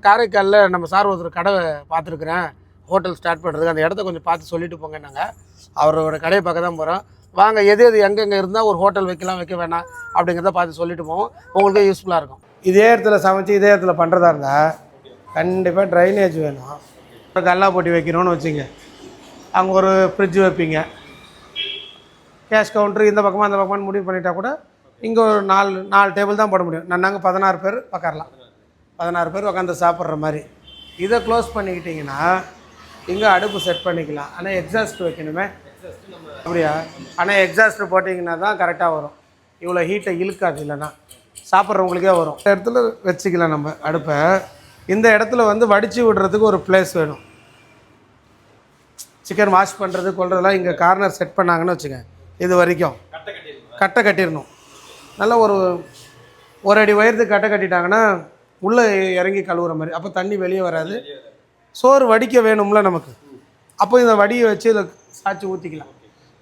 காரைக்காலில் நம்ம சார் ஒருத்தர் கடை பார்த்துருக்குறேன், ஹோட்டல் ஸ்டார்ட் பண்ணுறதுக்கு அந்த இடத்த கொஞ்சம் பார்த்து சொல்லிட்டு போங்க. நாங்கள் அவரோட கடையை பார்க்க தான் போகிறோம். வாங்க, எது எது எங்கெங்கே இருந்தால் ஒரு ஹோட்டல் வைக்கலாம் வைக்க வேணாம் அப்படிங்கிறத பார்த்து சொல்லிட்டு போவோம். உங்களுக்கே யூஸ்ஃபுல்லாக இருக்கும். இதே இடத்துல சமைச்சு இதே இடத்துல பண்ணுறதா இருந்தால் கண்டிப்பாக ட்ரைனேஜ் வேணும். கல்லா போட்டி வைக்கணும்னு வச்சுங்க, அங்கே ஒரு ஃப்ரிட்ஜ் வைப்பீங்க, கேஷ் கவுண்ட்ரு இந்த பக்கமாக அந்த பக்கமாக முடிவு பண்ணிட்டா கூட இங்கே ஒரு நாலு டேபிள் தான் போட முடியும். நாங்கள் 16 பேர் உட்காரலாம், 16 பேர் உட்காந்து சாப்பிட்ற மாதிரி. இதை க்ளோஸ் பண்ணிக்கிட்டிங்கன்னா இங்கே அடுப்பு செட் பண்ணிக்கலாம். ஆனால் எக்ஸாஸ்ட் வைக்கணுமே, அப்படியா? ஆனால் எக்ஸாஸ்ட் போட்டிங்கன்னா தான் கரெக்டாக வரும். இவ்வளோ ஹீட்டை இழுக்காது, இல்லைன்னா சாப்பிட்றவங்களுக்கே வரும். இந்த இடத்துல வச்சுக்கலாம் நம்ம அடுப்பை. இந்த இடத்துல வந்து வடித்து விடுறதுக்கு ஒரு பிளேஸ் வேணும். சிக்கன் வாஷ் பண்ணுறது கொள்றதெல்லாம் இங்கே கார்னர் செட் பண்ணாங்கன்னு வச்சுங்க. இது வரைக்கும் கட்டை கட்டிடணும். நல்லா ஒரு அடி உயரத்துக்கு கட்டை கட்டிட்டாங்கன்னா உள்ளே இறங்கி கழுவுற மாதிரி. அப்போ தண்ணி வெளியே வராது. சோறு வடிக்க வேணும்ல நமக்கு. அப்போ இந்த வடியை வச்சு இதில் சாய்ச்சி ஊற்றிக்கலாம்.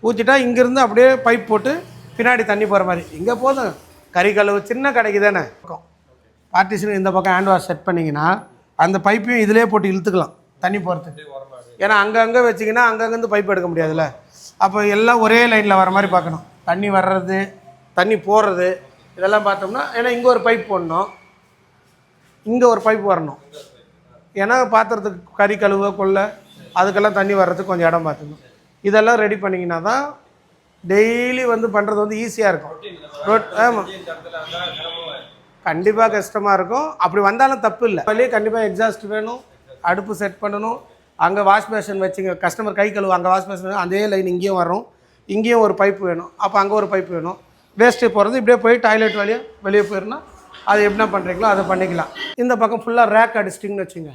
ஊற்றிட்டா இங்கேருந்து அப்படியே பைப் போட்டு பின்னாடி தண்ணி போகிற மாதிரி. இங்கே போதும், கறி கழுவு சின்ன கடைக்கு தானே இருக்கும். பார்ட்டிஷன் இந்த பக்கம் ஹேண்ட் வாஷ் செட் பண்ணிங்கன்னா அந்த பைப்பையும் இதிலே போட்டு இழுத்துக்கலாம் தண்ணி போகிறதுக்கு. ஏன்னா அங்கங்கே வச்சிங்கன்னா அங்கங்கேருந்து பைப் எடுக்க முடியாதுல்ல. அப்போ எல்லாம் ஒரே லைனில் வர மாதிரி பார்க்கணும். தண்ணி வர்றது, தண்ணி போடுறது, இதெல்லாம் பார்த்தோம்னா, ஏன்னா இங்கே ஒரு பைப் போடணும், இங்கே ஒரு பைப் வரணும். ஏன்னா பாத்திரத்துக்கு கறி கழுவ கொள்ள அதுக்கெல்லாம் தண்ணி வர்றதுக்கு கொஞ்சம் இடம் பார்த்துக்கணும். இதெல்லாம் ரெடி பண்ணிங்கன்னா தான் டெய்லி வந்து பண்ணுறது வந்து ஈஸியாக இருக்கும். ஆமாம், கண்டிப்பாக கஷ்டமாக இருக்கும். அப்படி வந்தாலும் தப்பு இல்லை. வெளியே கண்டிப்பாக எக்ஸாஸ்ட் வேணும், அடுப்பு செட் பண்ணணும். அங்கே வாஷ் பேஷன் வச்சுங்க, கஸ்டமர் கை கழுவு, அங்கே வாஷ் பேஷன் அதே லைன் இங்கேயும் வரும். இங்கேயும் ஒரு பைப் வேணும். அப்போ அங்கே ஒரு பைப் வேணும். வேஸ்ட்டு போகிறது இப்படியே போய் டாய்லெட் வெளியே போயிருந்தா அது என்ன பண்ணுறீங்களோ அதை பண்ணிக்கலாம். இந்த பக்கம் ஃபுல்லாக ரேக் அடிச்சிட்டிங்கன்னு வச்சுங்க,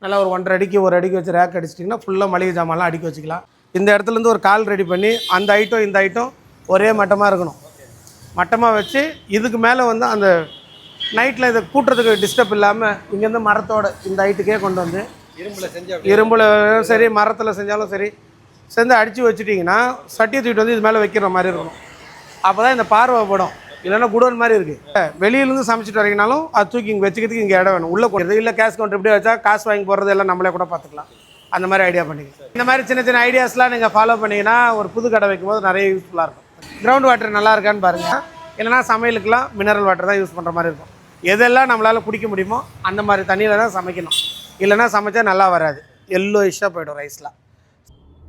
நல்லா ஒரு 1.5 அடிக்கு 1 அடிக்கு வச்சு ரேக் அடிச்சிட்டிங்கன்னா ஃபுல்லாக மளிகை ஜாமான்லாம் அடுக்கி வச்சுக்கலாம். இந்த இடத்துலேருந்து ஒரு கால் ரெடி பண்ணி அந்த ஐட்டம் இந்த ஐட்டம் ஒரே மட்டமாக இருக்கணும். மட்டமாக வச்சு இதுக்கு மேலே வந்து அந்த நைட்டில் இதை கூட்டுறதுக்கு டிஸ்டர்ப் இல்லாமல் இங்கேருந்து மரத்தோட இந்த ஹைட்டுக்கே கொண்டு வந்து இரும்பில் சரி மரத்தில் செஞ்சாலும் சரி செஞ்சு அடித்து வச்சுட்டிங்கன்னா சட்டியை தூக்கிட்டு வந்து இது மேலே வைக்கிற மாதிரி இருக்கணும். அப்போ தான் இந்த பார்வை படம். இல்லைன்னா குடோன் மாதிரி இருக்குது. வெளியிலேருந்து சமைச்சிட்டு வரீங்கனாலும் அது தூக்கி இங்கே வச்சுக்கிறதுக்கு இங்கே இடம் வேணும். உள்ளே கொடுக்குறது இல்லை, கேஷ் கவுண்டர் இப்படியே வச்சா காசு வாங்கி போடுறது எல்லாம் நம்மளே கூட பார்த்துக்கலாம். அந்த மாதிரி ஐடியா பண்ணிக்கலாம். இந்த மாதிரி சின்ன சின்ன ஐடியாஸ்லாம் நீங்கள் ஃபாலோ பண்ணிங்கன்னா ஒரு புது கடை வைக்கும்போது நிறைய யூஸ்ஃபுல்லாக இருக்கும். கிரவுண்ட் வாட்டர் நல்லா இருக்கான்னு பாருங்கள். இல்லைனா சமையலுக்குலாம் மினரல் வாட்டர் தான் யூஸ் பண்ணுற மாதிரி இருக்கும். எதெல்லாம் நம்மளால் குடிக்க முடியுமோ அந்த மாதிரி தண்ணியில் தான் சமைக்கணும். இல்லைனா சமைச்சா நல்லா வராது, எல்லோ இஷ்ஷாக போய்டும் ரைஸ்லாம்.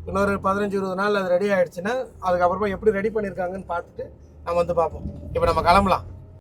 இன்னொரு 15-20 நாள் அது ரெடி ஆகிடுச்சுன்னா அதுக்கப்புறமா எப்படி ரெடி பண்ணியிருக்காங்கன்னு பார்த்துட்டு நம்ம வந்து பார்ப்போம். இப்போ நம்ம கிளம்பலாம்.